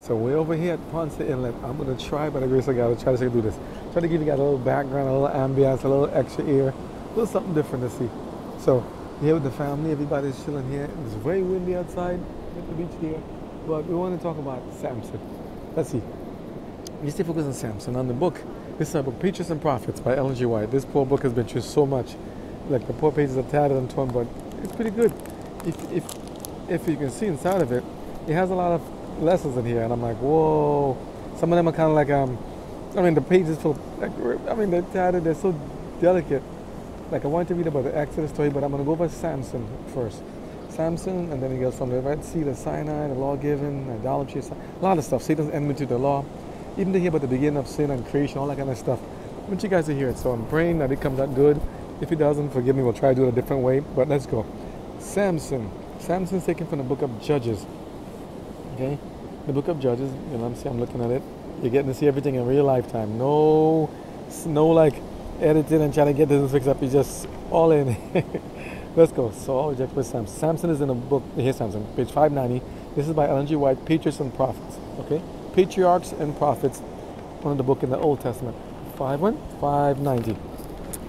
So way over here at Ponce Inlet, I'm gonna try by the grace of God to try to do this. Try to give you guys a little background, a little ambience, a little extra ear, a little something different to see. So here with the family, everybody's chilling here. It's very windy outside at the beach here, but we want to talk about Samson. Let's see. We stay focused on Samson. On the book, this is a book, Patriarchs and Prophets by Ellen G. White. This poor book has been through so much. Like the poor pages are tattered and torn, but it's pretty good. If you can see inside of it, it has a lot of lessons in here, and I'm like, whoa. Some of them are kind of like, I mean, the pages feel like, I mean, they're tattered, they're so delicate. Like, I wanted to read about the Exodus story, but I'm going to go by Samson first. Samson, and then he goes from the Red Sea to Sinai, the law given, idolatry, a lot of stuff. Satan's enemy to the law. Even to hear about the beginning of sin and creation, all that kind of stuff. I want you guys to hear it. So I'm praying that it comes out good. If it doesn't, forgive me, we'll try to do it a different way. But let's go. Samson. Samson's taken from the book of Judges. Okay? The book of Judges, you know, I'm looking at it. You're getting to see everything in real lifetime. No like editing and trying to get this fixed up. You just all in. Let's go. So I'll check with Samson. Samson is in the book. Here's Samson, page 590. This is by Ellen G. White, Patriarchs and Prophets. Okay? Patriarchs and Prophets, one of the book in the Old Testament. 590.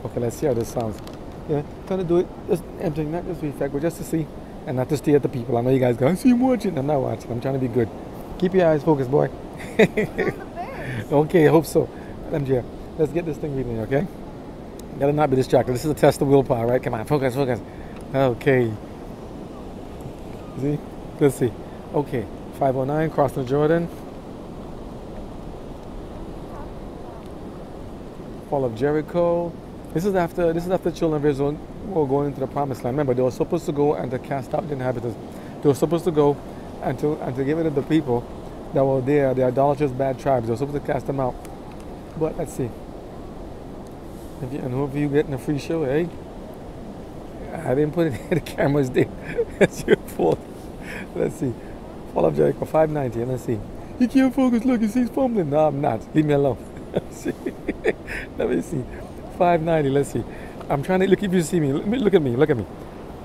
Okay, let's see how this sounds. Yeah, trying to do it just emptying, not just effect, but just to see and not to stare at the people. I know you guys go, I see him watching. I'm not watching. I'm trying to be good. Keep your eyes focused, boy. Okay, I hope so. MJ, let's get this thing reading, okay? Gotta not be distracted. This is a test of willpower, right? Come on, focus. Okay. See? Let's see. Okay, 509, crossing the Jordan. Fall of Jericho. This is after the children of Israel were going into the promised land. Remember, they were supposed to go and to cast out the inhabitants. They were supposed to go and to get rid of the people that were there, the idolatrous bad tribes. They were supposed to cast them out. But let's see. And whoever you getting a free show, hey? I didn't put it in, the camera's there. That's your fault. Let's see. Fall of Jericho, 590. Let's see. You can't focus. Look, you see he's fumbling. No, I'm not. Leave me alone. See? Let me see. 590. Let's see. I'm trying to look. If you see me, look at me.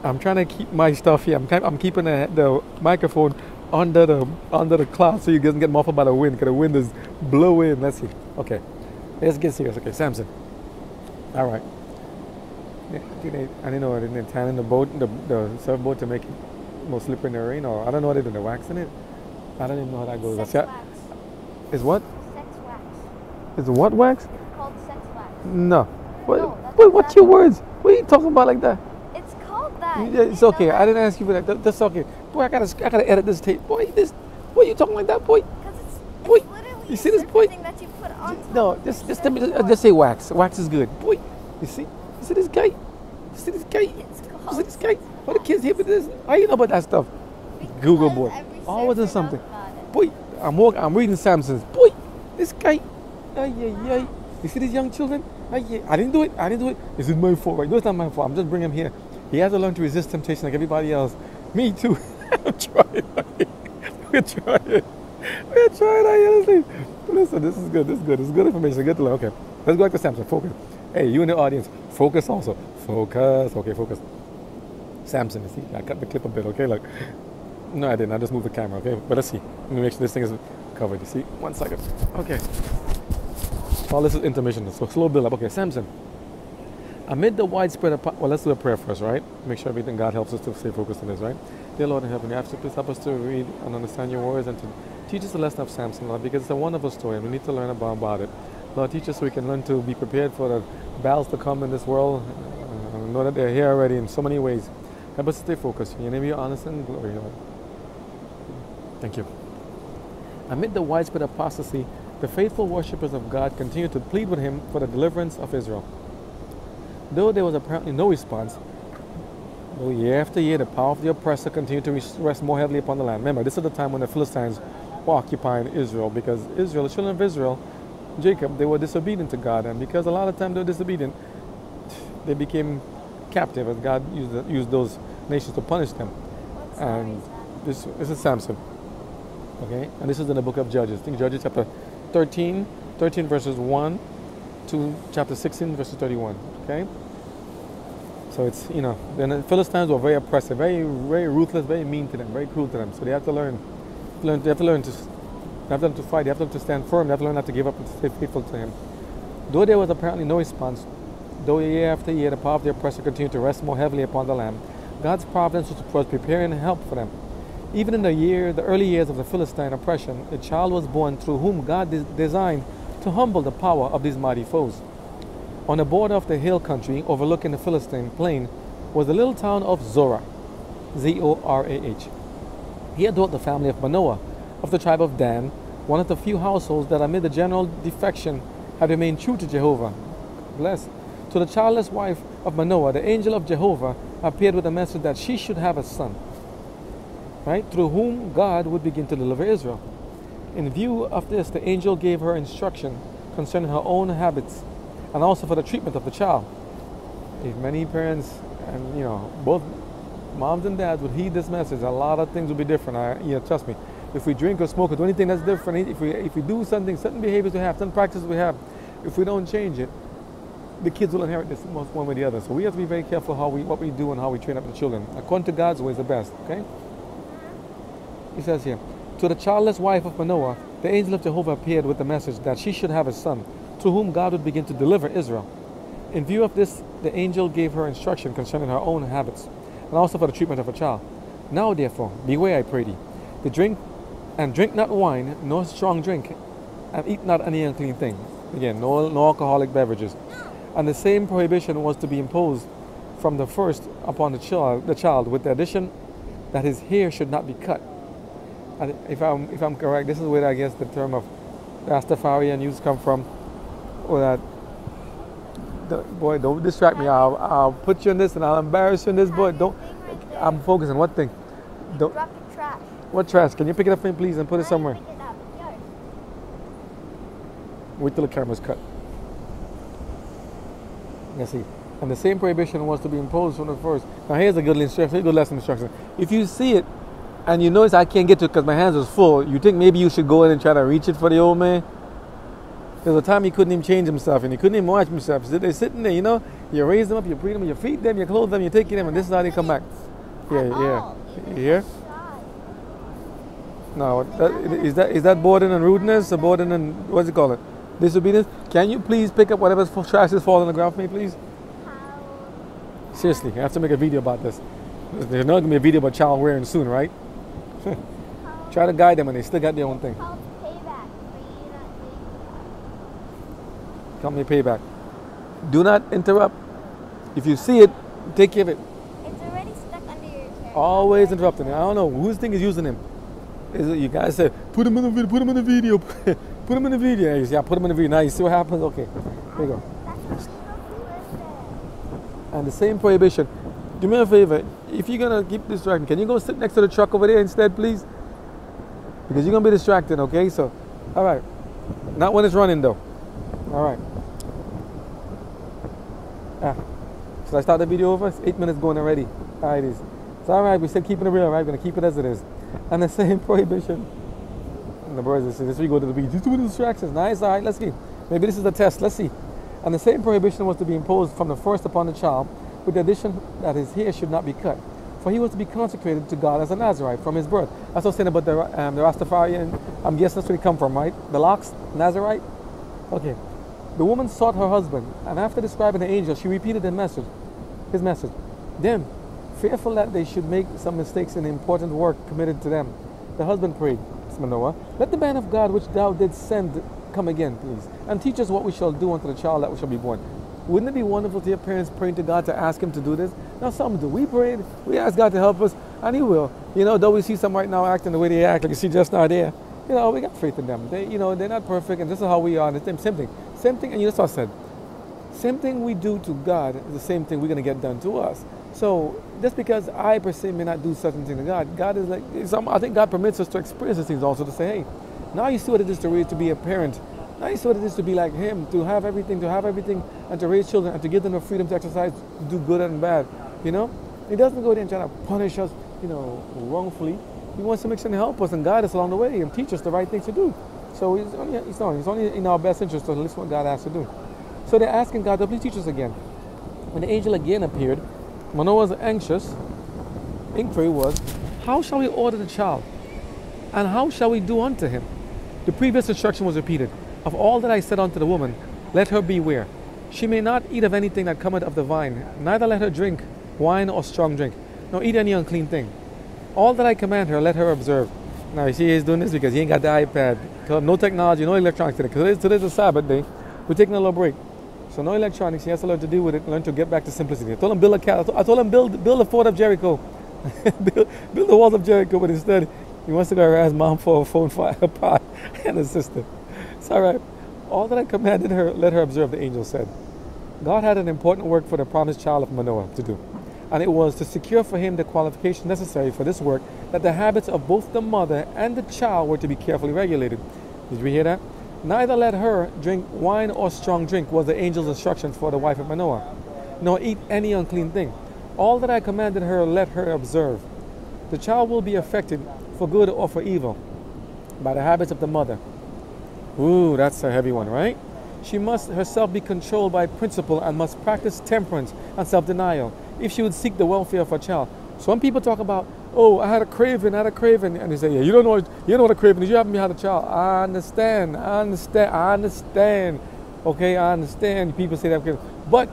I'm trying to keep my stuff here. I'm keeping the microphone under the cloud so you doesn't get muffled by the wind, because the wind is blowing. Let's see. Okay. Let's get serious. Okay, Samson. All right. I didn't know. I didn't tan in the boat, the surfboard to make it more slippery in the rain, or I don't know what they do. The wax in it. I don't even know how that goes. Sex wax. Is what? Sex wax. Is what wax? It's called sex wax. No. No, Wait, what's your words? What are you talking about like that? It's called that. Yeah, it's okay. I didn't ask you for that. That's okay. Boy, I gotta edit this tape. Boy, what are you talking like that, boy? Because it's Boy, literally you see this, boy? thing that you put on top No, of just say wax. Wax is good. Boy, you see this guy? You see this guy? It's You called see this guy? What the kids here with this? How you know about that stuff? Google, boy. Always in something. Boy, I'm reading Samson's. Boy, this guy. Ay. You see these young children? I didn't do it. This is my fault, right? No, it's not my fault. I'm just bringing him here. He has to learn to resist temptation like everybody else. Me too. I'm trying. We're trying. Honestly. Listen, this is good. This is good information. Good to learn. Okay, let's go back to Samson. Focus. Hey, you in the audience, focus also. Focus. Okay, focus. Samson, you see, I cut the clip a bit. Okay, look. No, I didn't. I just moved the camera. Okay, but let's see. Let me make sure this thing is covered. You see? 1 second. Okay. Well, this is intermission, so slow build up. Okay, Samson. Amid the widespread, well, let's do a prayer first, right? Make sure everything God helps us to stay focused on this, right? Dear Lord in heaven, you have to please help us to read and understand your words and to teach us the lesson of Samson, Lord, because it's a wonderful story and we need to learn about it. Lord, teach us so we can learn to be prepared for the battles to come in this world. Know that they're here already in so many ways. Help us stay focused. In your name, be honest and glory, Lord. Thank you. Amid the widespread apostasy, the faithful worshippers of God continued to plead with him for the deliverance of Israel. Though there was apparently no response, though year after year the power of the oppressor continued to rest more heavily upon the land. Remember, this is the time when the Philistines were occupying Israel, because Israel, the children of Israel, Jacob, they were disobedient to God, and because a lot of time they were disobedient, they became captive, and God used those nations to punish them. And this is Samson. Okay, and this is in the book of Judges. I think Judges chapter 13 verses 1 to chapter 16 verses 31. Okay, so it's, you know, then the Philistines were very oppressive, very ruthless, very mean to them, very cruel to them. So they have to learn to They have to learn to fight. They have to learn to stand firm. They have to learn not to give up and stay faithful to him. Though there was apparently no response, though year after year the power of the oppressor continued to rest more heavily upon the land, God's providence was preparing help for them. Even in the early years of the Philistine oppression, a child was born through whom God designed to humble the power of these mighty foes. On the border of the hill country overlooking the Philistine plain was the little town of Zorah, Z-O-R-A-H. Here dwelt the family of Manoah, of the tribe of Dan, one of the few households that amid the general defection had remained true to Jehovah. Bless. To the childless wife of Manoah, the angel of Jehovah appeared with a message that she should have a son, right, through whom God would begin to deliver Israel. In view of this, the angel gave her instruction concerning her own habits and also for the treatment of the child. If many parents and both moms and dads would heed this message, a lot of things would be different. Trust me. If we drink or smoke or do anything that's different, if we do something, certain behaviors we have, certain practices we have, if we don't change it, the kids will inherit this one way or the other. So we have to be very careful what we do and how we train up the children. According to God's way is the best. Okay. He says here, to the childless wife of Manoah, the angel of Jehovah appeared with the message that she should have a son, through whom God would begin to deliver Israel. In view of this, the angel gave her instruction concerning her own habits, and also for the treatment of a child. Now therefore, beware, I pray thee, drink not wine, nor strong drink, and eat not any unclean thing. Again, no alcoholic beverages. And the same prohibition was to be imposed from the first upon the child, with the addition that his hair should not be cut. And if I'm correct, this is where I guess the term of Rastafarian use come from, or that. Boy, don't distract me. I'll put you in this and I'll embarrass you in this. Boy, don't. I'm focusing. What thing? Don't. Drop the trash. What trash? Can you pick it up for me, please, and put it somewhere? Pick it up. Yours. Wait till the camera's cut. Let's see. And the same prohibition was to be imposed from the first. Now here's a good instruction. Here's a good lesson instruction. If you see it and you notice I can't get to it because my hands are full, you think maybe you should go in and try to reach it for the old man? There's a time he couldn't even change himself and he couldn't even watch himself. So they're sitting there, you raise them up, you breed them, you feed them, you clothe them, you take care of them, and this is how they come back. Yeah. You hear? No, is that bordering on rudeness or bordering on, what's it called? Disobedience? Can you please pick up whatever trash is falling on the ground for me, please? Seriously, I have to make a video about this. There's not going to be a video about child rearing soon, right? Try to guide them and they still got their own thing. Come me payback. Do not interrupt. If you see it, take care of it. It's already stuck under your chair. Always interrupting. I don't know whose thing is using him. Is it you guys say put him in the video, put him in the video, put him in the video. You see, I put him in the video. Now you see what happens. Okay, here you go. And the same prohibition. Do me a favor. If you're gonna keep distracting, can you go sit next to the truck over there instead, please? Because you're gonna be distracted. Okay, so all right. Not when it's running though. All right. Should I start the video over? It's 8 minutes going already. All right, it's all right. We're still keeping it real, right? We're going to keep it as it is. And the same prohibition. And the boys say, this we go to the beach. Just do the distractions. Nice, all right, let's see. Maybe this is a test. Let's see. And the same prohibition was to be imposed from the first upon the child, with the addition that his hair should not be cut. For he was to be consecrated to God as a Nazarite from his birth. That's what I was saying about the Rastafarian. I'm guessing that's where he come from, right? The locks, Nazarite? Okay. The woman sought her husband, and after describing the angel, she repeated his message. Then, fearful that they should make some mistakes in the important work committed to them, the husband prayed, Manoah, let the man of God which thou didst send come again, please, and teach us what we shall do unto the child that shall be born. Wouldn't it be wonderful to your parents praying to God to ask him to do this? Now some do. We prayed, we asked God to help us, and he will. Though we see some right now acting the way they act, like you see just now there, we got faith in them. They, they're not perfect, and this is how we are. And it's same thing, and that's what I said. Same thing we do to God is the same thing we're going to get done to us. So just because I per se may not do certain things to God, God is like, I think God permits us to experience these things also to say, hey, now you see what it is to be a parent. Now you see what it is to be like him, to have everything, and to raise children, and to give them the freedom to exercise, to do good and bad. He doesn't go there and try to punish us, wrongfully. He wants to make sure and help us and guide us along the way and teach us the right things to do. So it's only in our best interest to listen to what God has to do. So they're asking God to please teach us again. When the angel again appeared, Manoah's anxious inquiry was, how shall we order the child? And how shall we do unto him? The previous instruction was repeated. Of all that I said unto the woman, let her beware. She may not eat of anything that cometh of the vine, neither let her drink wine or strong drink, nor eat any unclean thing. All that I command her, let her observe. Now, you see, he's doing this because he ain't got the iPad. No technology, no electronics today. Because today's a Sabbath day. We're taking a little break. So no electronics. He has to learn to deal with it, learn to get back to simplicity. I told him build a cat. I told him build the fort of Jericho. build the walls of Jericho, but instead he wants to go harass mom for a phone, for a pot, and a sister. It's all right. All that I commanded her, let her observe, the angel said. God had an important work for the promised child of Manoah to do. And it was to secure for him the qualifications necessary for this work, that the habits of both the mother and the child were to be carefully regulated. Did we hear that? Neither let her drink wine or strong drink was the angel's instruction for the wife of Manoah, nor eat any unclean thing. All that I commanded her, let her observe. The child will be affected for good or for evil by the habits of the mother. Ooh, that's a heavy one, right? She must herself be controlled by principle and must practice temperance and self-denial if she would seek the welfare of her child. So when people talk about, oh, I had a craving, and they say, yeah, you don't know what a craving is. You haven't had a child. I understand. Okay, I understand. People say that, but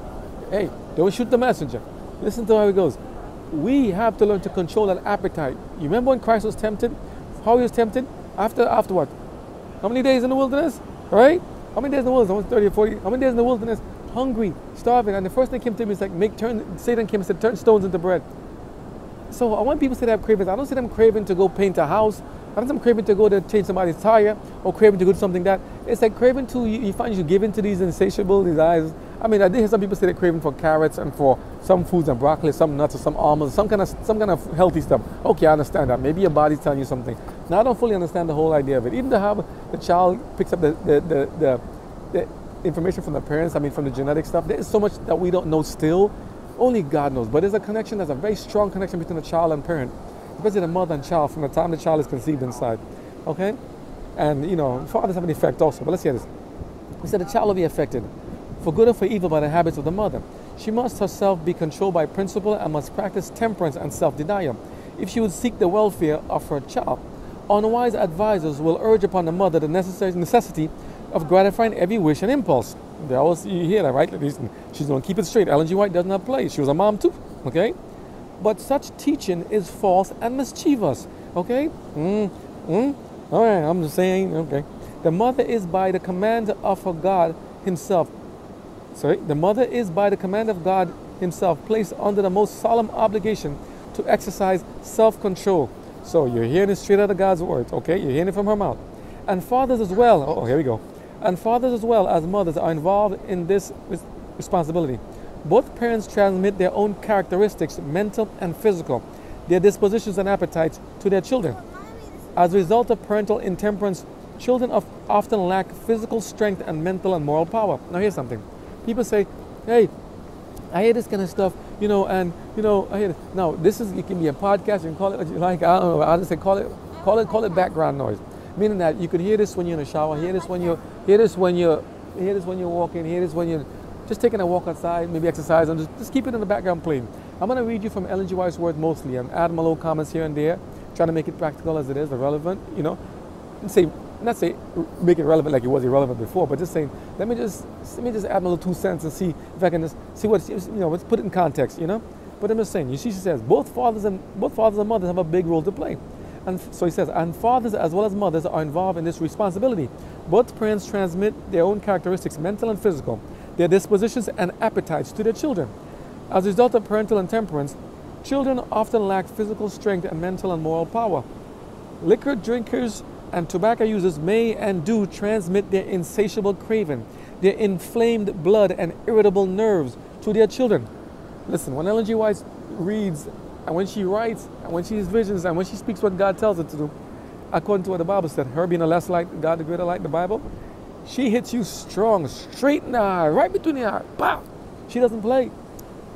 hey, don't shoot the messenger. Listen to how it goes. We have to learn to control that appetite. You remember when Christ was tempted? How he was tempted? After what? How many days in the wilderness? Right? How many days in the wilderness? Almost 30 or 40. How many days in the wilderness? Hungry, starving. And the first thing came to me is like, Satan came and said, turn stones into bread. So I want people to say they have cravings. I don't see them craving to go paint a house. I don't see them craving to go to change somebody's tire or craving to go do something that. It's like craving to, you find you give into these insatiable desires. I mean, I did hear some people say they're craving for carrots and for some foods and broccoli, some nuts or some almonds, some kind of healthy stuff. Okay, I understand that. Maybe your body's telling you something. Now I don't fully understand the whole idea of it. Even to have the child picks up the information from the parents, I mean from the genetic stuff, there is so much that we don't know still. Only God knows. But there's a connection, there's a very strong connection between the child and parent, especially the mother and child from the time the child is conceived inside. Okay? And you know, fathers have an effect also. But let's hear this. He said the child will be affected for good or for evil by the habits of the mother. She must herself be controlled by principle and must practice temperance and self-denial if she would seek the welfare of her child. Unwise advisors will urge upon the mother the necessity of gratifying every wish and impulse. They always, you hear that, right? She's going to keep it straight. Ellen G. White doesn't have play. She was a mom too, okay? But such teaching is false and mischievous, okay? All right, I'm just saying, okay. The mother is by the command of her God himself. The mother is by the command of God himself placed under the most solemn obligation to exercise self-control. So you're hearing it straight out of God's word, okay? You're hearing it from her mouth. And fathers as well, oh, here we go. And fathers as well as mothers are involved in this responsibility. Both parents transmit their own characteristics, mental and physical, their dispositions and appetites to their children. As a result of parental intemperance, children often lack physical strength and mental and moral power. Now here's something. People say, hey, I hear this kind of stuff, you know, and, you know, I hear this. Now, it can be a podcast, you can call it what you like, I don't know, I'll just say call it background noise. Meaning that you could hear this when you're in the shower, hear this when you're walking, hear this when you're just taking a walk outside, maybe exercise, and just keep it in the background playing. I'm going to read you from Ellen G. White's words mostly and add my little comments here and there, trying to make it practical as it is, relevant, you know. Not say make it relevant like it was irrelevant before, but just saying, let me just add my little 2 cents and see if I can just see what, you know, let's put it in context, you know. But I'm just saying, you see, she says both fathers and mothers have a big role to play. And so he says, and fathers as well as mothers are involved in this responsibility. Both parents transmit their own characteristics, mental and physical, their dispositions and appetites to their children. As a result of parental intemperance, children often lack physical strength and mental and moral power. Liquor drinkers and tobacco users may and do transmit their insatiable craving, their inflamed blood and irritable nerves to their children. Listen, when Ellen G. White reads, and when she writes, and when she has visions, and when she speaks what God tells her to do, according to what the Bible said, her being a less light, God the greater light, the Bible, she hits you strong, straight in the eye, right between the eye, pow! She doesn't play.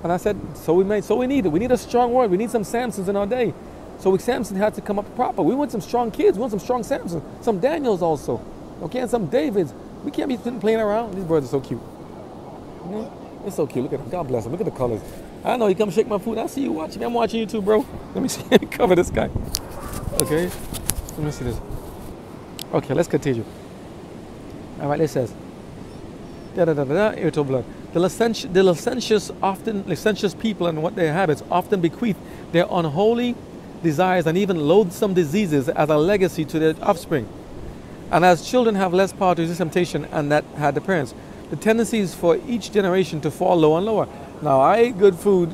And I said, so we need it. We need a strong word. We need some Samsons in our day. So Samson had to come up proper. We want some strong kids. We want some strong Samsons, some Daniels also, okay, and some Davids. We can't be playing around. These birds are so cute. They're so cute. Look at them. God bless them. Look at the colors. I know you come shake my food. I see you watching. I'm watching you too, bro. Let me see. Cover this guy. Okay. Let me see this. Okay, let's continue. All right, it says, irritable blood. The licentious people and what their habits often bequeath their unholy desires and even loathsome diseases as a legacy to their offspring. And as children have less power to resist temptation and that had the parents, the tendency is for each generation to fall lower and lower. Now, I ate good food.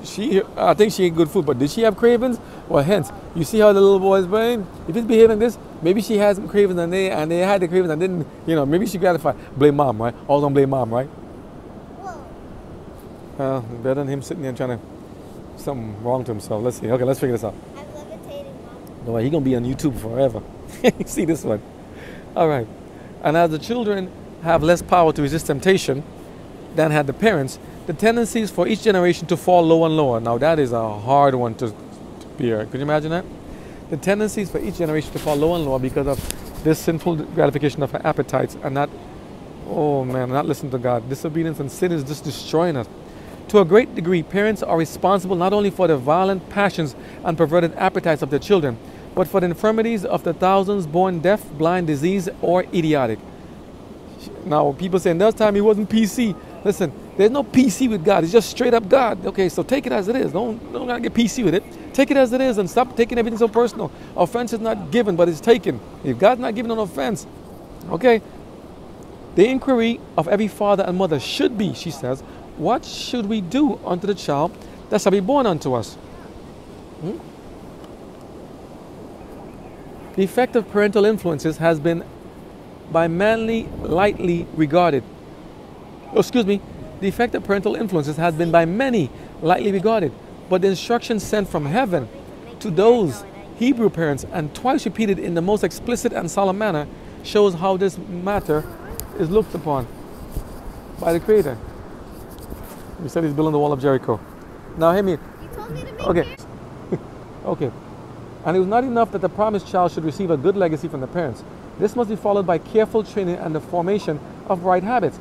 I think she ate good food, but did she have cravings? Well, hence, you see how the little boy's brain, if he's behaving this, maybe she has some cravings and they had the cravings and didn't, maybe she gratified. Blame mom, right? Always gonna blame mom, right? Better than him sitting there trying to something wrong to himself. Let's see. Okay, let's figure this out. I'm levitating, Mom. No, he's gonna be on YouTube forever. See this one. All right. And as the children have less power to resist temptation than had the parents, the tendencies for each generation to fall lower and lower. Now that is a hard one to bear. Could you imagine that? The tendencies for each generation to fall lower and lower because of this sinful gratification of our appetites and not listening to God. Disobedience and sin is just destroying us. To a great degree, parents are responsible not only for the violent passions and perverted appetites of their children, but for the infirmities of the thousands born deaf, blind, diseased, or idiotic. Now, people say, in that time he wasn't PC. Listen, there's no PC with God. It's just straight up God. Okay, so take it as it is. Don't gotta get PC with it. Take it as it is and stop taking everything so personal. Offense is not given, but it's taken. If God's not giving an offense, okay. The inquiry of every father and mother should be, she says, what should we do unto the child that shall be born unto us? The effect of parental influences has been by many lightly regarded. The effect of parental influences has been by many lightly regarded, but the instruction sent from heaven to those Hebrew parents and twice repeated in the most explicit and solemn manner shows how this matter is looked upon by the Creator. He said he's building the wall of Jericho. Now hear me. You told me to make Okay. Okay. And it was not enough that the promised child should receive a good legacy from the parents. This must be followed by careful training and the formation of right habits.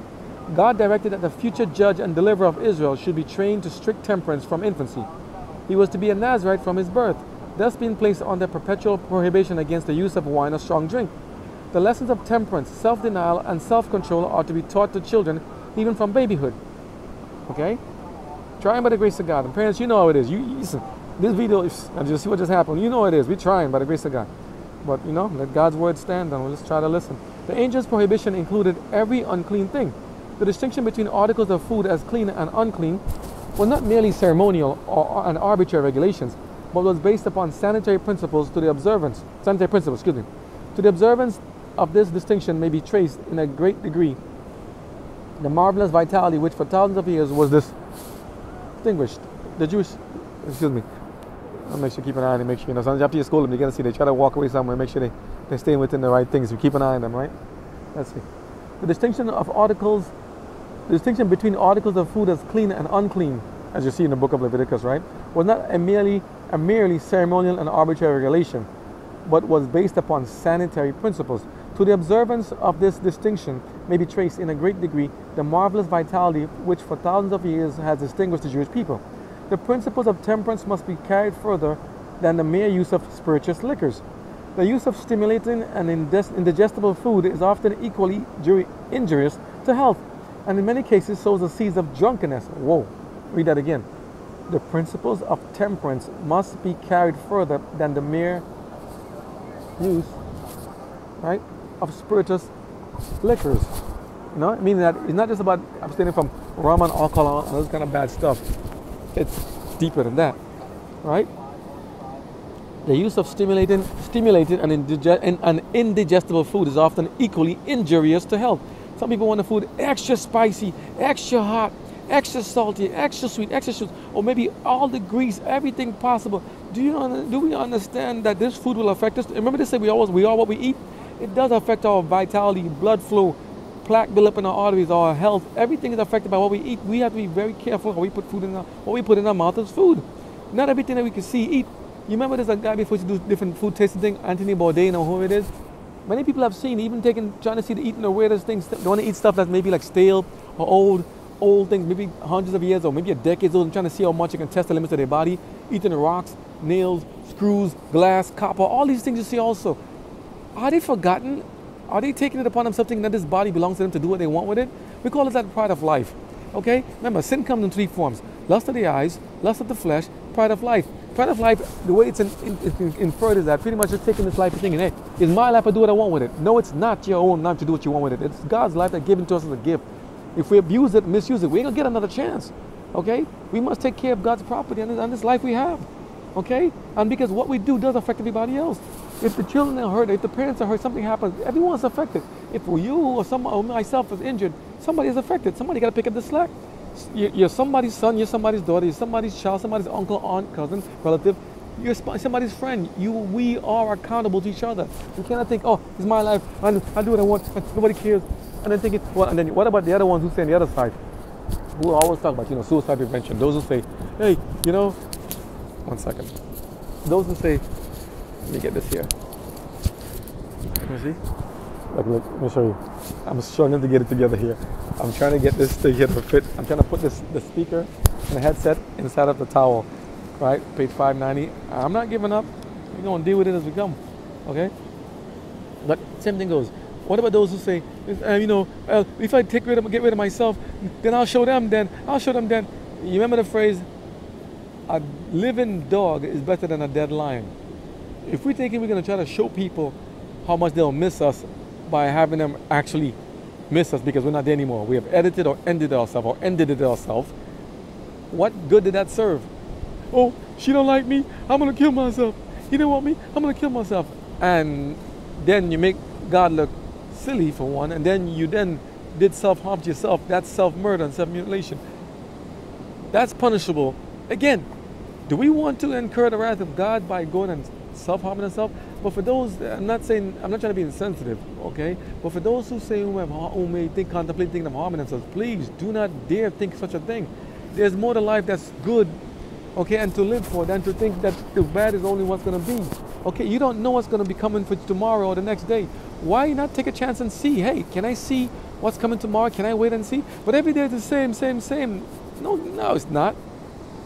God directed that the future judge and deliverer of Israel should be trained to strict temperance from infancy. He was to be a Nazirite from his birth, thus being placed under perpetual prohibition against the use of wine or strong drink. The lessons of temperance, self-denial, and self-control are to be taught to children even from babyhood. Okay? Trying by the grace of God. And parents, you know how it is. You listen, this video, and just see what just happened. You know it is. We're trying by the grace of God. But, let God's word stand and let's try to listen. The angel's prohibition included every unclean thing. The distinction between articles of food as clean and unclean was not merely ceremonial and arbitrary regulations, but was based upon sanitary principles. To the observance of this distinction may be traced in a great degree the marvelous vitality which for thousands of years was distinguished. The Jewish, I'll make sure you keep an eye on them, make sure, sometimes after you school them, you gotta see, they try to walk away somewhere, make sure they're staying within the right things. You keep an eye on them, right? Let's see. The distinction between articles of food as clean and unclean, as you see in the book of Leviticus, right, was not a merely ceremonial and arbitrary regulation, but was based upon sanitary principles. To the observance of this distinction may be traced in a great degree the marvelous vitality which for thousands of years has distinguished the Jewish people. The principles of temperance must be carried further than the mere use of spirituous liquors. The use of stimulating and indigestible food is often equally injurious to health, and in many cases sows the seeds of drunkenness. Whoa, read that again. The principles of temperance must be carried further than the mere use, right, of spirituous liquors. Meaning that it's not just about abstaining from rum and alcohol and those kind of bad stuff. It's deeper than that, right? The use of stimulated and indigestible food is often equally injurious to health. Some people want the food extra spicy, extra hot, extra salty, extra sweet, or maybe all the grease, everything possible. Do we understand that this food will affect us? Remember they say we are what we eat? It does affect our vitality, blood flow, plaque buildup in our arteries, our health. Everything is affected by what we eat. We have to be very careful how we put food in what we put in our mouth is food. Not everything that we can see, eat. You remember there's a guy before you do different food tasting thing, Anthony Bourdain or whoever it is? Many people have seen, even trying to see the eating the weirdest things. They want to eat stuff that's maybe like stale or old things, maybe hundreds of years or maybe a decade old, and trying to see how much you can test the limits of their body. Eating rocks, nails, screws, glass, copper, all these things you see also. Are they forgotten Are they taking it upon themselves thinking that this body belongs to them to do what they want with it? We call it that pride of life. Okay? Remember, sin comes in three forms. Lust of the eyes, lust of the flesh, pride of life. Pride of life, the way it's inferred is that pretty much just taking this life and thinking, hey, it's my life, I do what I want with it. No, it's not your own life to do what you want with it. It's God's life that's given to us as a gift. If we abuse it, misuse it, we ain't gonna get another chance. Okay? We must take care of God's property and this life we have. Okay? And because what we do does affect everybody else. If the children are hurt, if the parents are hurt, something happens, everyone's affected. If you or someone or myself is injured, somebody is affected. Somebody got to pick up the slack. You're somebody's son, you're somebody's daughter, you're somebody's child, somebody's uncle, aunt, cousin, relative. You're somebody's friend. We are accountable to each other. You cannot think, oh, it's my life, I do what I want, nobody cares. And then thinking, well, and then what about the other ones who say on the other side? Who always talk about, suicide prevention. Those who say, hey, 1 second. Those who say, let me get this here. Let me see. Look, let me show you. I'm struggling to get it together here. I'm trying to get this thing here to fit. I'm trying to put the speaker and the headset inside of the towel. Right? Page 590. I'm not giving up. We're going to deal with it as we come. Okay? But same thing goes. What about those who say, if I get rid of myself, then I'll show them then. You remember the phrase, a living dog is better than a dead lion. If we're thinking we're going to try to show people how much they'll miss us by having them actually miss us because we're not there anymore, we have edited or ended it ourselves, what good did that serve? Oh, she don't like me, I'm going to kill myself. He don't want me, I'm going to kill myself. And then you make God look silly for one, and then you did self-harm to yourself. That's self-murder and self-mutilation. That's punishable. Again, do we want to incur the wrath of God by going and self-harming themselves? But for those, I'm not trying to be insensitive, okay? But for those who say who may contemplate thinking of harming themselves, please do not dare think such a thing. There's more to life that's good, okay, and to live for than to think that the bad is only what's going to be. Okay, you don't know what's going to be coming for tomorrow or the next day. Why not take a chance and see? Hey, can I see what's coming tomorrow? Can I wait and see? But every day is the same. No, it's not.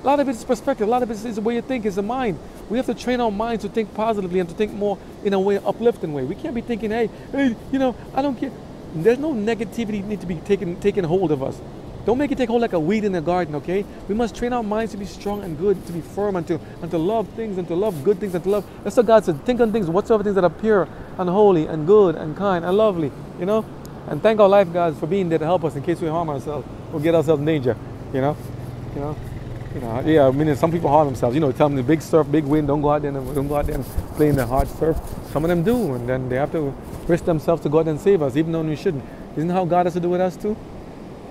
A lot of it is perspective. A lot of it is the way you think, is the mind. We have to train our minds to think positively and to think more in a way, uplifting way. We can't be thinking, hey, I don't care. There's no negativity need to be taken hold of us. Don't make it take hold like a weed in the garden, okay? We must train our minds to be strong and good, to be firm, and to love things, and to love good things, and to love. That's what God said. Think on things, whatsoever things that are pure and holy and good and kind and lovely, And thank our life, guys, for being there to help us in case we harm ourselves or get ourselves in danger, Yeah, I mean, some people harm themselves. Tell them the big surf, big wind, don't go out there and play in the hard surf. Some of them do, and then they have to risk themselves to go out and save us, even though we shouldn't. Isn't that how God has to do with us too?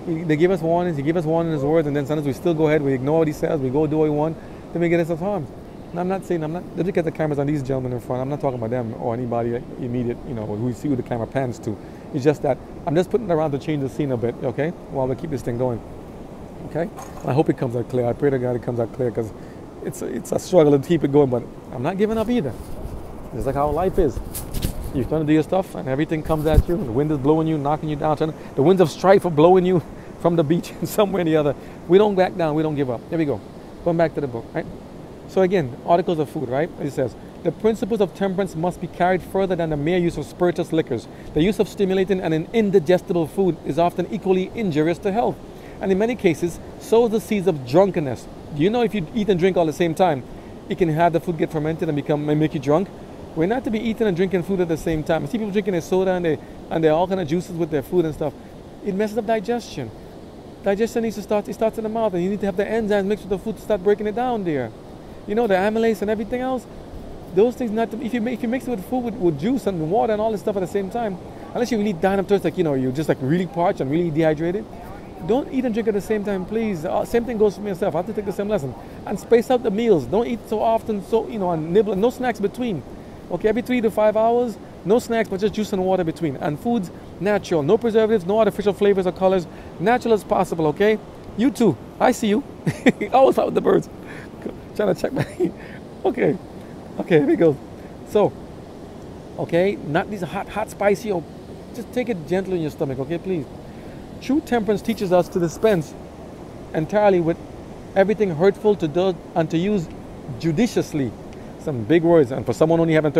They give us warnings, He gives us warning in His words, and then sometimes we still go ahead, we ignore what He says, we go do what we want, then we get ourselves harmed. And I'm not just because the camera's on these gentlemen in front, I'm not talking about them or anybody immediate, who we see who the camera pans to. It's just that I'm just putting it around to change the scene a bit, okay, while we keep this thing going. Okay? I hope it comes out clear. I pray to God it comes out clear, because it's a struggle to keep it going, but I'm not giving up either. It's like how life is. You're trying to do your stuff, and everything comes at you, and the wind is blowing you, knocking you down. The winds of strife are blowing you from the beach in some way or the other. We don't back down. We don't give up. Here we go. Going back to the book, right? So again, articles of food, right? It says, the principles of temperance must be carried further than the mere use of spirituous liquors. The use of stimulating and an indigestible food is often equally injurious to health, and in many cases, sows the seeds of drunkenness. Do you know if you eat and drink all at the same time, it can have the food get fermented and make you drunk? We're not to be eating and drinking food at the same time. I see people drinking their soda and they're all kind of juices with their food and stuff. It messes up digestion. Digestion needs to start. It starts in the mouth, and you need to have the enzymes mixed with the food to start breaking it down there. The amylase and everything else. Those things if you mix it with food with juice and water and all this stuff at the same time, unless you really dying up thirst, you're just really parched and really dehydrated. Don't eat and drink at the same time, please. Same thing goes for myself. I have to take the same lesson. And space out the meals. Don't eat so often, and nibble. No snacks between. Okay, every 3 to 5 hours, no snacks, but just juice and water between. And foods, natural. No preservatives, no artificial flavors or colors. Natural as possible, okay? You too. I see you. Always out with the birds. Trying to check my... Okay, here we go. So, okay, not these hot, spicy, just take it gently in your stomach, okay, please. True temperance teaches us to dispense entirely with everything hurtful to do and to use judiciously. Some big words, and for someone only having a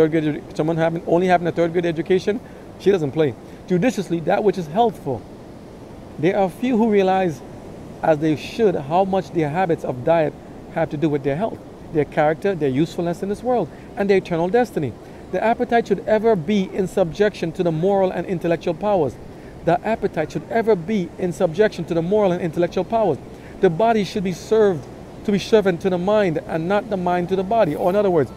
third grade education, She doesn't play. Judiciously, that which is healthful. There are few who realize, as they should, how much their habits of diet have to do with their health, their character, their usefulness in this world, and their eternal destiny. The appetite should ever be in subjection to the moral and intellectual powers. The appetite should ever be in subjection to the moral and intellectual powers. The body should be served to be servant to the mind, and not the mind to the body. Or in other words,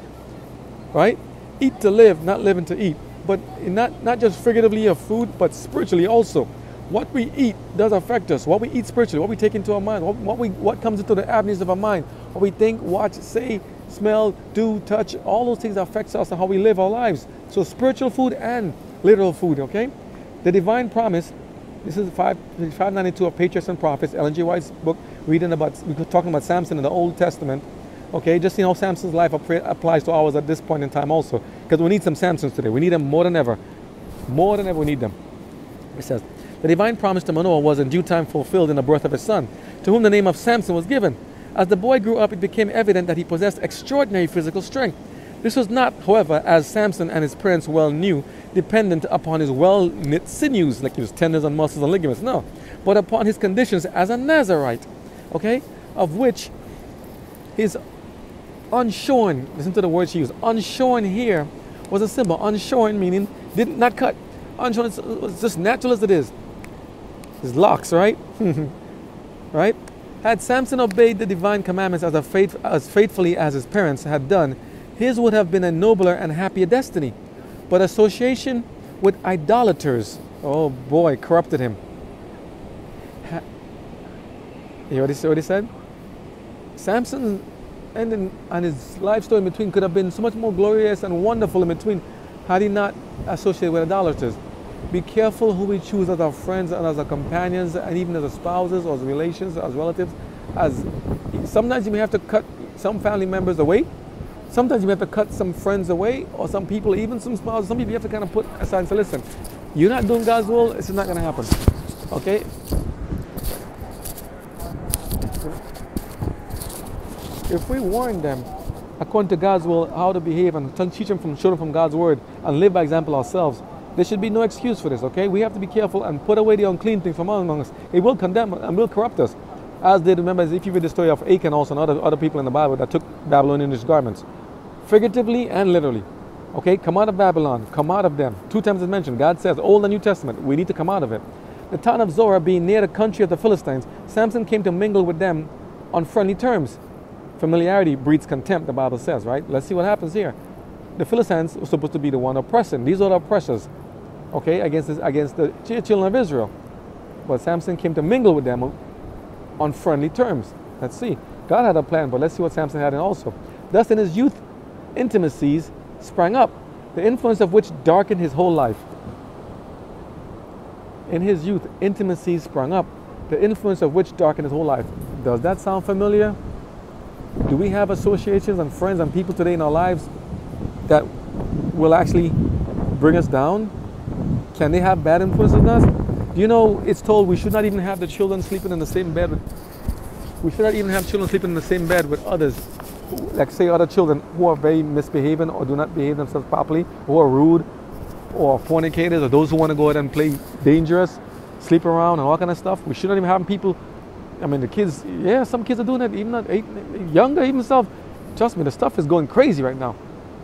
right? Eat to live, not living to eat. But not just figuratively of food, but spiritually also. What we eat does affect us. What we eat spiritually, what we take into our mind, what comes into the avenues of our mind, what we think, watch, say, smell, do, touch, all those things affects us and how we live our lives. So spiritual food and literal food, okay? The divine promise, this is 592 of Patriarchs and Prophets, Ellen G. White's book, we're talking about Samson in the Old Testament. Okay, just see how Samson's life applies to ours at this point in time also. Because we need some Samsons today. We need them more than ever. More than ever we need them. It says, the divine promise to Manoah was in due time fulfilled in the birth of his son, to whom the name of Samson was given. As the boy grew up, it became evident that he possessed extraordinary physical strength. This was not, however, as Samson and his parents well knew, dependent upon his well-knit sinews, like his tendons and muscles and ligaments, no, but upon his conditions as a Nazarite, okay, of which his unshorn, listen to the word she used, unshorn hair was a symbol. Unshorn meaning not cut. Unshorn is just natural as it is. His locks, right? Right? Had Samson obeyed the divine commandments as faithfully as his parents had done, his would have been a nobler and happier destiny. But association with idolaters, oh boy, corrupted him. You know what he said? Samson and his life story in between could have been so much more glorious and wonderful in between had he not associated with idolaters. Be careful who we choose as our friends and as our companions, and even as our spouses or as relations, as relatives. As sometimes you may have to cut some family members away. Sometimes you may have to cut some friends away, or some people, even some spouses. Some people you have to kind of put aside and say, listen, you're not doing God's will, this is not going to happen. Okay? If we warn them, according to God's will, how to behave and teach them show them from God's word and live by example ourselves, there should be no excuse for this, okay? We have to be careful and put away the unclean thing from among us. It will condemn and will corrupt us. As did, remember, if you read the story of Achan also and other people in the Bible that took Babylonian garments, figuratively and literally. Okay, come out of Babylon, come out of them. 2 times it's mentioned. God says, Old and New Testament, we need to come out of it. The town of Zorah being near the country of the Philistines, Samson came to mingle with them on friendly terms. Familiarity breeds contempt, the Bible says, right? Let's see what happens here. The Philistines were supposed to be the one oppressing. These are the oppressors, okay, against the children of Israel. But Samson came to mingle with them on friendly terms. Let's see. God had a plan, but let's see what Samson had also. Thus in his youth, intimacies sprang up, the influence of which darkened his whole life. In his youth, intimacies sprung up, the influence of which darkened his whole life. Does that sound familiar? Do we have associations and friends and people today in our lives that will actually bring us down? Can they have bad influences on us? Do you know it's told we should not even have the children sleeping in the same bed we should not even have children sleeping in the same bed with others, like say other children who are very misbehaving or do not behave themselves properly, who are rude or fornicators, or those who want to go out and play dangerous, sleep around and all kind of stuff. We should not even have people. I mean, the kids, yeah, some kids are doing that, even not younger, even stuff. Trust me, the stuff is going crazy right now.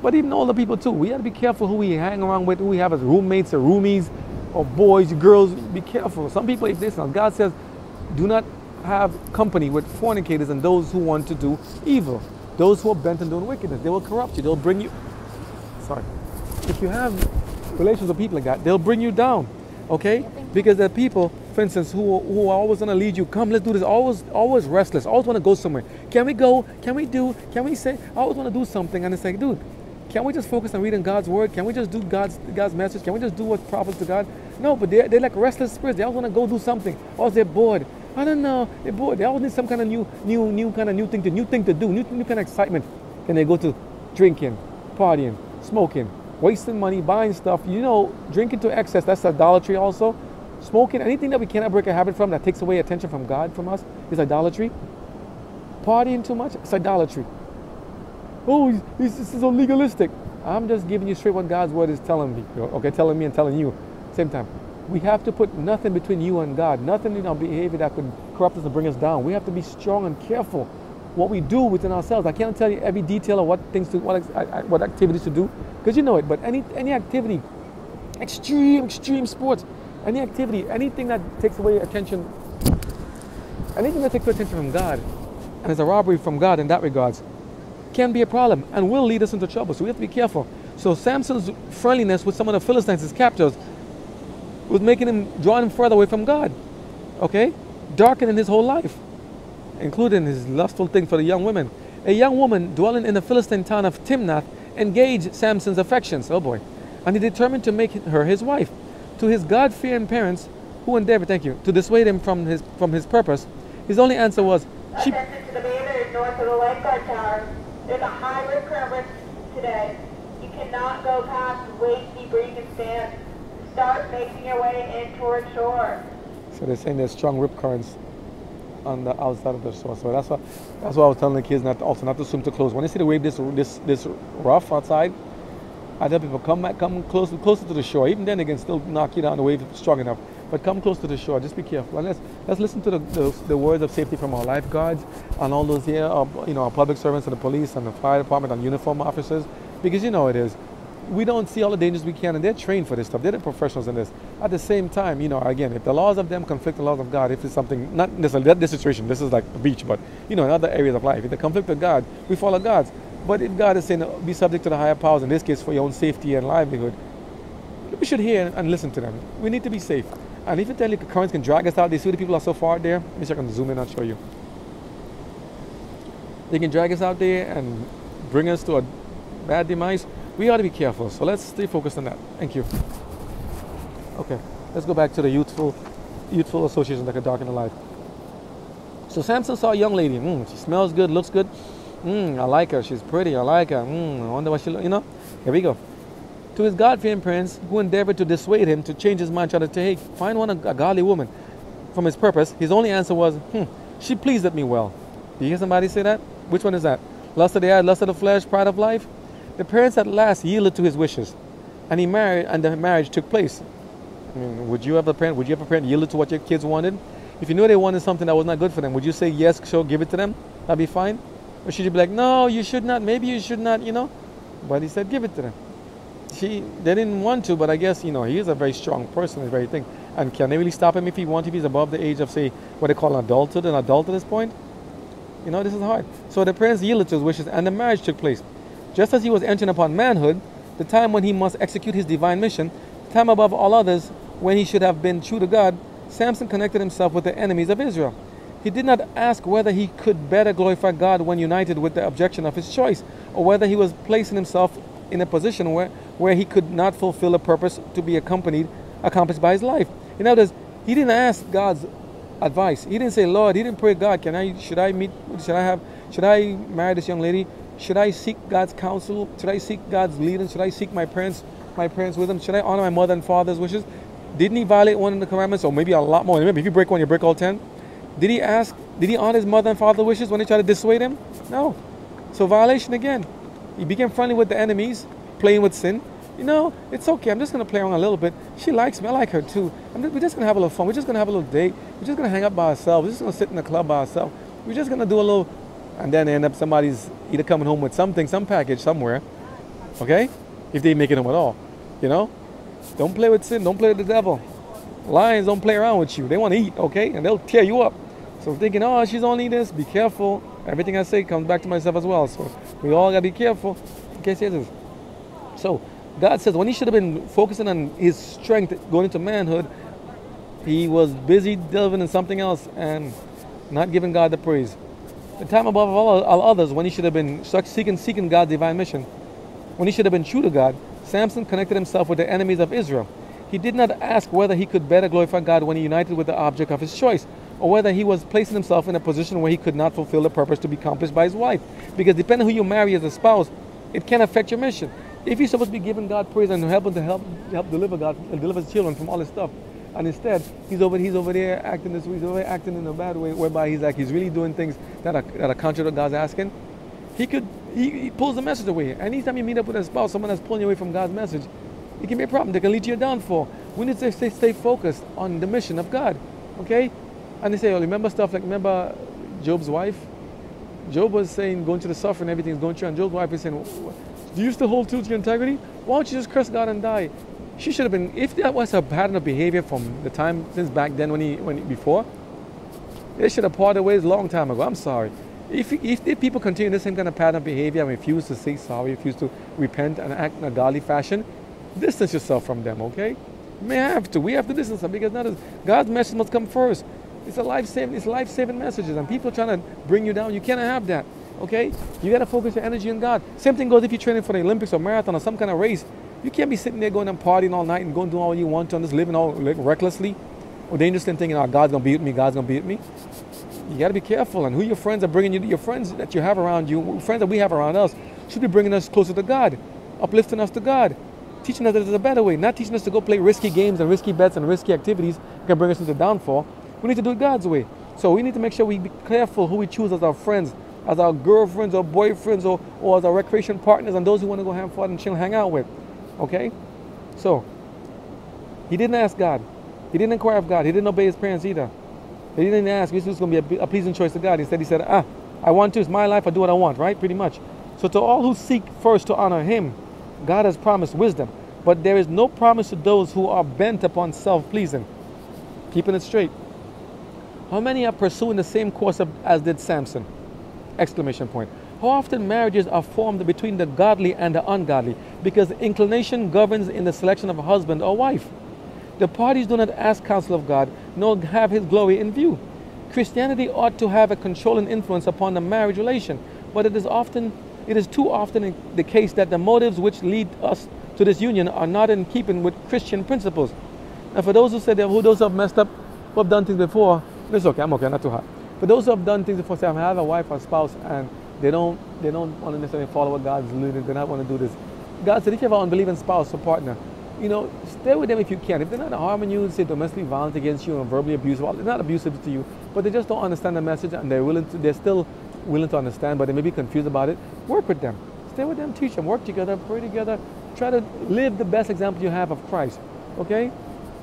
But even older people too. We got to be careful who we hang around with, who we have as roommates or roomies, or boys, girls. Be careful. Some people, if this now, God says, do not have company with fornicators and those who want to do evil. Those who are bent on doing wickedness. They will corrupt you. They'll bring you. Sorry. If you have relations with people like that, they'll bring you down. Okay? Because there are people, for instance, who are always going to lead you. Come, let's do this. Always restless. Always want to go somewhere. Can we go? Can we do? Can we say? I always want to do something. And it's like, dude, can't we just focus on reading God's word? Can we just do God's message? Can we just do what's prophets to God? No, but they're like restless spirits. They always want to go do something. Or they're bored. I don't know. They're bored. They always need some kind of new thing to do, new kind of excitement. Then they go to drinking, partying, smoking, wasting money, buying stuff. You know, drinking to excess, that's idolatry also. Smoking, anything that we cannot break a habit from that takes away attention from God from us is idolatry. Partying too much, it's idolatry. Oh, this is so legalistic. I'm just giving you straight what God's word is telling me. Okay, telling me and telling you. Same time. We have to put nothing between you and God. Nothing in our behavior that could corrupt us and bring us down. We have to be strong and careful what we do within ourselves. I can't tell you every detail of what things to, what activities to do, because you know it. But any activity, extreme sports, any activity, anything that takes away attention, anything that takes away attention from God, and is a robbery from God in that regards, can be a problem and will lead us into trouble. So we have to be careful. So Samson's friendliness with some of the Philistines, his captors, was making him, drawing him further away from God. Okay? Darkening his whole life, including his lustful thing for the young women. A young woman dwelling in the Philistine town of Timnath engaged Samson's affections. Oh boy. And he determined to make her his wife. To his God-fearing parents, who endeavored, to dissuade him from his purpose, his only answer was, Attention to the bathers north of the lifeguard tower. There's a high rip current risk today. You cannot go past waist deep where you can stand. Start making your way in toward shore. So they're saying there's strong rip currents on the outside of the shore. So that's why I was telling the kids not to swim too close. When they see the wave this rough outside, I tell people come closer to the shore. Even then they can still knock you down. The wave is strong enough, but come close to the shore. Just be careful. And let's listen to the words of safety from our lifeguards and all those here, our public servants and the police and the fire department and uniform officers, because you know it is. We don't see all the dangers we can, and they're trained for this stuff. They're the professionals in this. At the same time, again, if the laws of them conflict with the laws of God, if it's something, not necessarily this situation, this is like a beach, but in other areas of life, if they conflict with God, we follow God's. But if God is saying be subject to the higher powers, in this case for your own safety and livelihood, we should hear and listen to them. We need to be safe. And if you tell you currents can drag us out, they see the people are so far out there. Let me see if I can zoom in and show you. They can drag us out there and bring us to a bad demise. We ought to be careful. So let's stay focused on that. Thank you. Okay, let's go back to the youthful association that could darken the life. So Samson saw a young lady. She smells good, looks good. I like her. She's pretty. I like her. I wonder what she looks. Here we go. To his God-fearing parents, who endeavored to dissuade him to change his mind, trying to find a godly woman from his purpose, his only answer was, she pleased at me well. Do you hear somebody say that? Which one is that? Lust of the eye, lust of the flesh, pride of life? The parents at last yielded to his wishes, and he married, and the marriage took place. Would you have a parent yielded to what your kids wanted? If you knew they wanted something that was not good for them, would you say yes, so give it to them? That'd be fine? Or should you be like, no, you should not, maybe you should not, But he said, give it to them. They didn't want to, but I guess, he is a very strong person, a very thing. And can they really stop him if he's above the age of, say, what they call an adult at this point? This is hard. So the parents yielded to his wishes, and the marriage took place. Just as he was entering upon manhood, the time when he must execute his divine mission, the time above all others when he should have been true to God, Samson connected himself with the enemies of Israel. He did not ask whether he could better glorify God when united with the objection of his choice, or whether he was placing himself in a position where he could not fulfill a purpose to be accomplished by his life. In other words, he didn't ask God's advice. He didn't say, Lord, he didn't pray, God, should I marry this young lady? Should I seek God's counsel? Should I seek God's leading? Should I seek my parents' wisdom? Should I honor my mother and father's wishes? Didn't he violate one of the commandments? Or maybe a lot more. Remember, if you break one, you break all 10. Did he honor his mother and father's wishes when they tried to dissuade him? No. So violation again. He became friendly with the enemies, playing with sin. It's okay. I'm just going to play around a little bit. She likes me. I like her too. We're just going to have a little fun. We're just going to have a little date. We're just going to hang out by ourselves. We're just going to sit in the club by ourselves. We're just going to do a little... And then end up somebody's either coming home with some package somewhere. Okay? If they make it home at all. Don't play with sin. Don't play with the devil. Lions don't play around with you. They want to eat, okay? And they'll tear you up. So thinking, she's only this, be careful. Everything I say comes back to myself as well. So we all got to be careful in case he does. So God says when he should have been focusing on his strength going into manhood, he was busy delving in something else and not giving God the praise. The time above all others, when he should have been seeking God's divine mission, when he should have been true to God, Samson connected himself with the enemies of Israel. He did not ask whether he could better glorify God when he united with the object of his choice, or whether he was placing himself in a position where he could not fulfill the purpose to be accomplished by his wife. Because depending on who you marry as a spouse, it can affect your mission. If you're supposed to be giving God praise and help deliver God and deliver his children from all this stuff, and instead he's over there acting this way, he's over there acting in a bad way, whereby he's really doing things that are contrary to what God's asking. He could he pulls the message away. Anytime you meet up with a spouse, someone that's pulling you away from God's message, it can be a problem. They can lead to your downfall. We need to stay focused on the mission of God, okay? And they say, oh, remember Job's wife? Job was saying, going through the suffering, everything's going through, and Job's wife is saying, do you still hold true to your integrity? Why don't you just curse God and die? She should have been, if that was her pattern of behavior from the time since back then before, they should have parted ways a long time ago. I'm sorry. If people continue the same kind of pattern of behavior and refuse to say sorry, refuse to repent and act in a godly fashion, distance yourself from them, okay? You may have to. We have to distance them because God's message must come first. It's life-saving messages, and people trying to bring you down. You cannot have that, okay? You got to focus your energy on God. Same thing goes if you're training for the Olympics or marathon or some kind of race. You can't be sitting there going and partying all night and going to do all you want to and just living all recklessly or dangerously and thinking, oh, God's going to be with me, God's going to be with me. You got to be careful, and who your friends are bringing you, your friends that you have around you, friends that we have around us, should be bringing us closer to God, uplifting us to God, teaching us that there's a better way, not teaching us to go play risky games and risky bets and risky activities that can bring us into downfall. We need to do it God's way. So we need to make sure we be careful who we choose as our friends, as our girlfriends or boyfriends or as our recreation partners and those who want to go have fun and chill, hang out with. Okay? So, he didn't ask God. He didn't inquire of God. He didn't obey his parents either. He didn't ask, this was going to be a pleasing choice to God. Instead, he said, I want to. It's my life. I do what I want, right? Pretty much. So to all who seek first to honor him, God has promised wisdom. But there is no promise to those who are bent upon self-pleasing. Keeping it straight. How many are pursuing the same course as did Samson? Exclamation point. How often marriages are formed between the godly and the ungodly because inclination governs in the selection of a husband or wife. The parties do not ask counsel of God, nor have his glory in view. Christianity ought to have a controlling influence upon the marriage relation, but it is too often the case that the motives which lead us to this union are not in keeping with Christian principles. And for those who said those who have messed up, who have done things before, it's okay, I'm okay, not too hot. For those who have done things before, say I have a wife or spouse and they don't want to necessarily follow what God's leading, they don't want to do this. God said if you have an unbelieving spouse or partner, stay with them if you can. If they're not harming you, say domestically violent against you and verbally abusive, well, they're not abusive to you, but they just don't understand the message and they're still willing to understand, but they may be confused about it. Work with them. Stay with them, teach them, work together, pray together. Try to live the best example you have of Christ. Okay?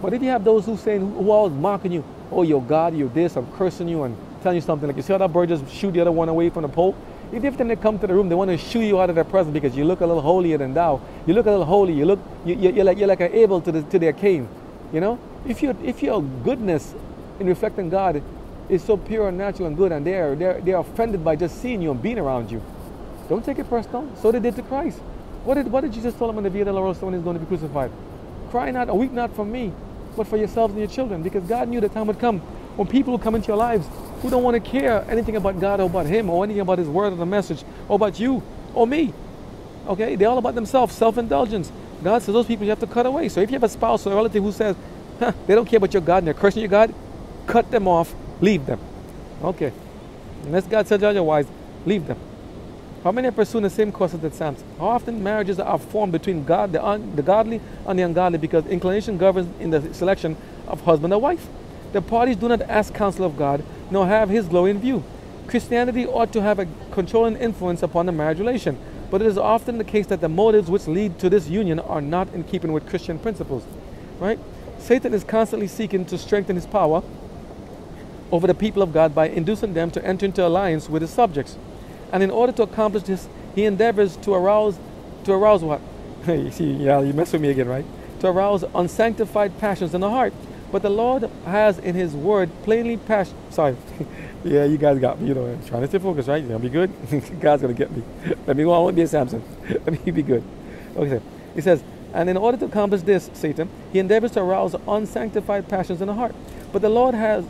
But if you have those who are always mocking you, oh, you're God, you're this, I'm cursing you and telling you something, like you see how that bird just shoot the other one away from the pole? If every time they come to the room, they want to shoo you out of their presence because you look a little holier than thou. You look a little holy. You're like an Abel to their Cain. If your goodness in reflecting God is so pure and natural and good, and they're offended by just seeing you and being around you, don't take it personal. So they did to Christ. What did Jesus tell them on the Via Dolorosa when he's going to be crucified? Cry not or weep not for me, but for yourselves and your children, because God knew the time would come when people will come into your lives who don't want to care anything about God or about him or anything about his word or the message or about you or me. Okay? They're all about themselves, self-indulgence. God says those people you have to cut away. So if you have a spouse or a relative who says, they don't care about your God and they're cursing your God, cut them off, leave them. Okay. Unless God says otherwise, leave them. How many are pursuing the same course as Samson? How often marriages are formed between God, the godly and the ungodly because inclination governs in the selection of husband or wife? The parties do not ask counsel of God, nor have his glory in view. Christianity ought to have a controlling influence upon the marriage relation, but it is often the case that the motives which lead to this union are not in keeping with Christian principles. Right? Satan is constantly seeking to strengthen his power over the people of God by inducing them to enter into alliance with his subjects. And in order to accomplish this, he endeavors to arouse what? You mess with me again, right? To arouse unsanctified passions in the heart. But the Lord has in his word plainly yeah, you guys got me, I'm trying to stay focused, right? You're gonna be good? God's gonna get me. Let me go, I won't be a Samson. Let me be good. Okay, he says, and in order to accomplish this, Satan, he endeavors to arouse unsanctified passions in the heart. But the Lord has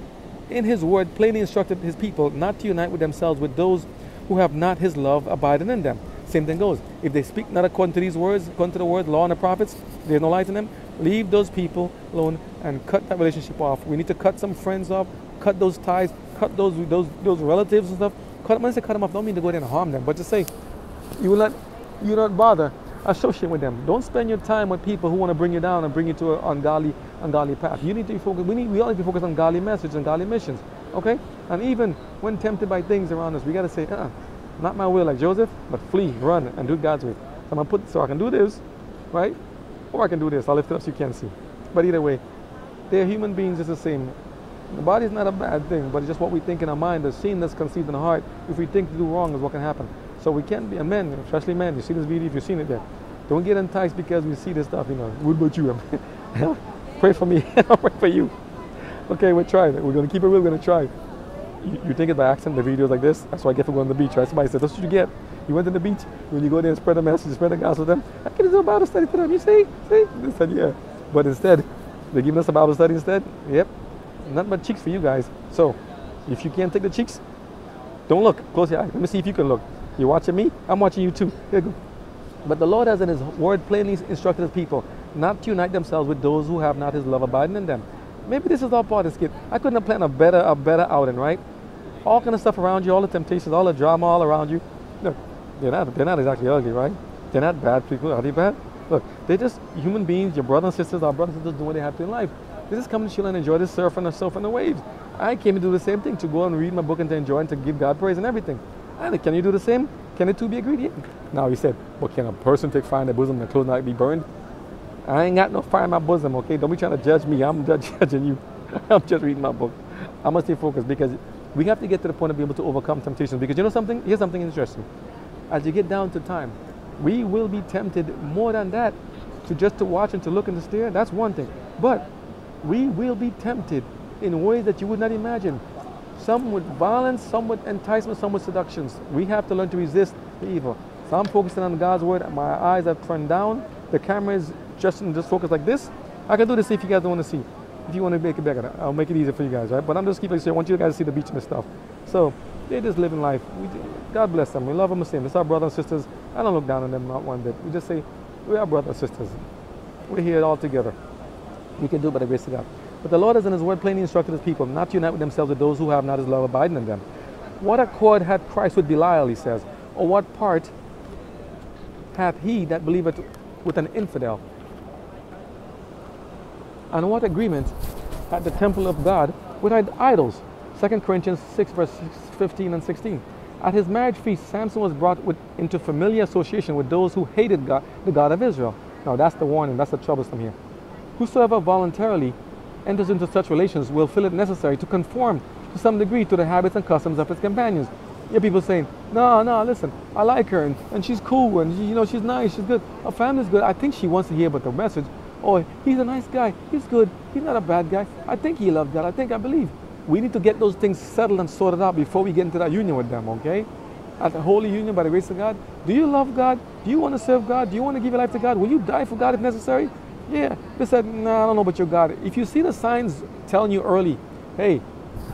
in his word plainly instructed his people not to unite with themselves with those who have not his love abiding in them. Same thing goes. If they speak not according to these words, according to the word, law and the prophets, there's no light in them, leave those people alone and cut that relationship off. We need to cut some friends off, cut those ties, cut those relatives and stuff. When I say cut them off, don't mean to go there and harm them, but just say, you not bother associate with them. Don't spend your time with people who want to bring you down and bring you to an ungodly path. You need to be focused. We all need to focus on godly messages and godly missions. Okay? And even when tempted by things around us, we got to say, Not my will like Joseph, but flee, run, and do God's way. So I can do this, right? Or I can do this. I'll lift it up so you can't see. But either way, they're human beings just the same. The body is not a bad thing, but it's just what we think in our mind. The sin that's conceived in the heart. If we think to do wrong is what can happen. So we can't be, and men, especially men, you see this video if you've seen it there. Don't get enticed because we see this stuff, you know. What about you? Pray for me, I'll pray for you. Okay, we're trying. We're going to keep it real, we're going to try. You think it's by accident, the videos like this? That's what I get for going to the beach, right? Somebody said, that's what you get. You went to the beach, when you go there and spread the message, spread the gospel to them. I can do a Bible study for them, you see? They said, yeah. But instead, they're giving us a Bible study instead? Yep. Nothing but cheeks for you guys. So, if you can't take the cheeks, don't look. Close your eyes. Let me see if you can look. You're watching me? I'm watching you too. Here you go. But the Lord has in His word plainly instructed His people not to unite themselves with those who have not His love abiding in them. Maybe this is all part of this kid. I couldn't have planned a better outing, right? All kind of stuff around you, all the temptations, all the drama all around you. Look, they're not exactly ugly, right? They're not bad people. Are they bad? Look, they're just human beings. Your brothers and sisters, our brothers and sisters, doing what they have to in life. They just come to chill and enjoy the surf and the waves. I came to do the same thing, to go and read my book and to enjoy and to give God praise and everything. And can you do the same? Can the two be agreed? Yeah. Now he said, well, can a person take fire in their bosom and their clothes not be burned? I ain't got no fire in my bosom, okay? Don't be trying to judge me. I'm judging you. I'm just reading my book. I must stay focused because we have to get to the point of being able to overcome temptations. Because you know something? Here's something interesting. As you get down to time, we will be tempted more than that to watch and to look and to stare. That's one thing. But we will be tempted in ways that you would not imagine. Some with violence, some with enticement, some with seductions. We have to learn to resist the evil. So I'm focusing on God's word. My eyes have turned down. The camera is just focused like this. I can do this if you guys don't want to see. If you want to make it better, I'll make it easier for you guys, right? But I'm just keeping like I want you guys to see the beach and stuff. So they're just living life. God bless them. We love them the same. It's our brothers and sisters. I don't look down on them, not one bit. We just say, we're our brothers and sisters. We're here all together. We can do it by the grace of God. But the Lord has in His word plainly instructed His people not to unite with themselves with those who have not His love abiding in them. What accord had Christ with Belial, he says, or what part hath he that believeth with an infidel? And what agreement had the temple of God with idols? 2 Corinthians 6 verse 15 and 16. At his marriage feast, Samson was brought into familiar association with those who hated God, the God of Israel. Now that's the warning, that's the troublesome here. Whosoever voluntarily enters into such relations will feel it necessary to conform to some degree to the habits and customs of his companions. You hear people saying, no, listen, I like her and she's cool and she's nice, she's good. Her family's good. I think she wants to hear about the message. Oh, he's a nice guy. He's good. He's not a bad guy. I think he loves God. I believe. We need to get those things settled and sorted out before we get into that union with them, okay? At the holy union by the grace of God. Do you love God? Do you want to serve God? Do you want to give your life to God? Will you die for God if necessary? Yeah. They said, no, I don't know about your God. If you see the signs telling you early, hey,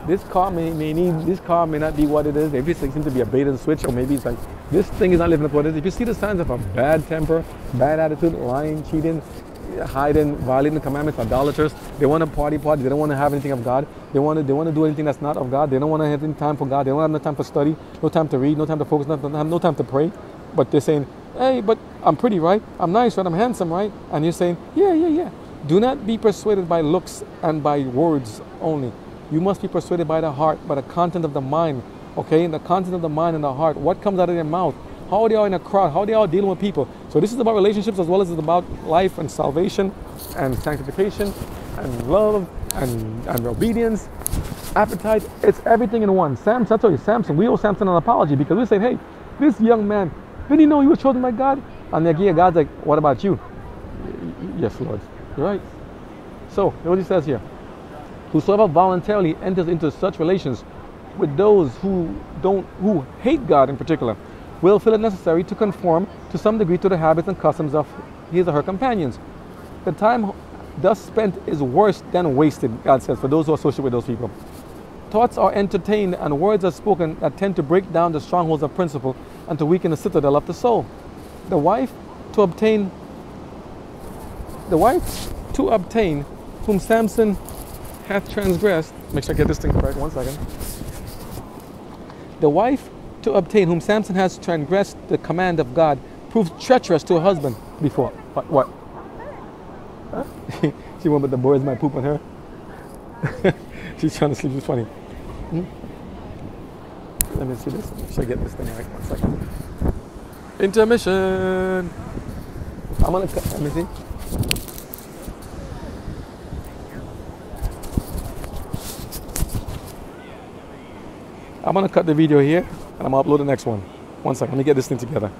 this car may not be what it is. Maybe it seems to be a bait and switch, or maybe it's like, this thing is not living up to what it is. If you see the signs of a bad temper, bad attitude, lying, cheating, hiding, violating the commandments, idolaters, they want to party, they don't want to have anything of God. They want to do anything that's not of God. They don't want to have any time for God. They don't have no time for study, no time to read, no time to focus, no time to pray. But they're saying, hey, but I'm pretty, right? I'm nice, right? I'm handsome, right? And you're saying, yeah. Do not be persuaded by looks and by words only. You must be persuaded by the heart, by the content of the mind, okay? And the content of the mind and the heart. What comes out of their mouth? How are they all in a crowd? How are they all dealing with people? So this is about relationships as well as it's about life and salvation and sanctification and love and obedience, appetite. It's everything in one. Samson, I tell you, Samson, we owe Samson an apology because we say, hey, this young man, didn't he know he was chosen by God? And again, God's like, what about you? Yes, Lord. You're right. So, here's what he says here. Whosoever voluntarily enters into such relations with those who hate God in particular, will feel it necessary to conform to some degree to the habits and customs of his or her companions. The time thus spent is worse than wasted, God says, for those who associate with those people. Thoughts are entertained and words are spoken that tend to break down the strongholds of principle and to weaken the citadel of the soul. The wife to obtain whom Samson hath transgressed. Make sure I get this thing correct, 1 second. The wife to obtain whom Samson has transgressed the command of God proved treacherous to her husband before. What? Huh? She won't, but the boys might poop on her. She's trying to sleep. It's funny. Let me see this. Should I get this thing right? 1 second. Intermission. I'm gonna cut. Let me see. I'm gonna cut the video here and I'm gonna upload the next one. 1 second. Let me get this thing together.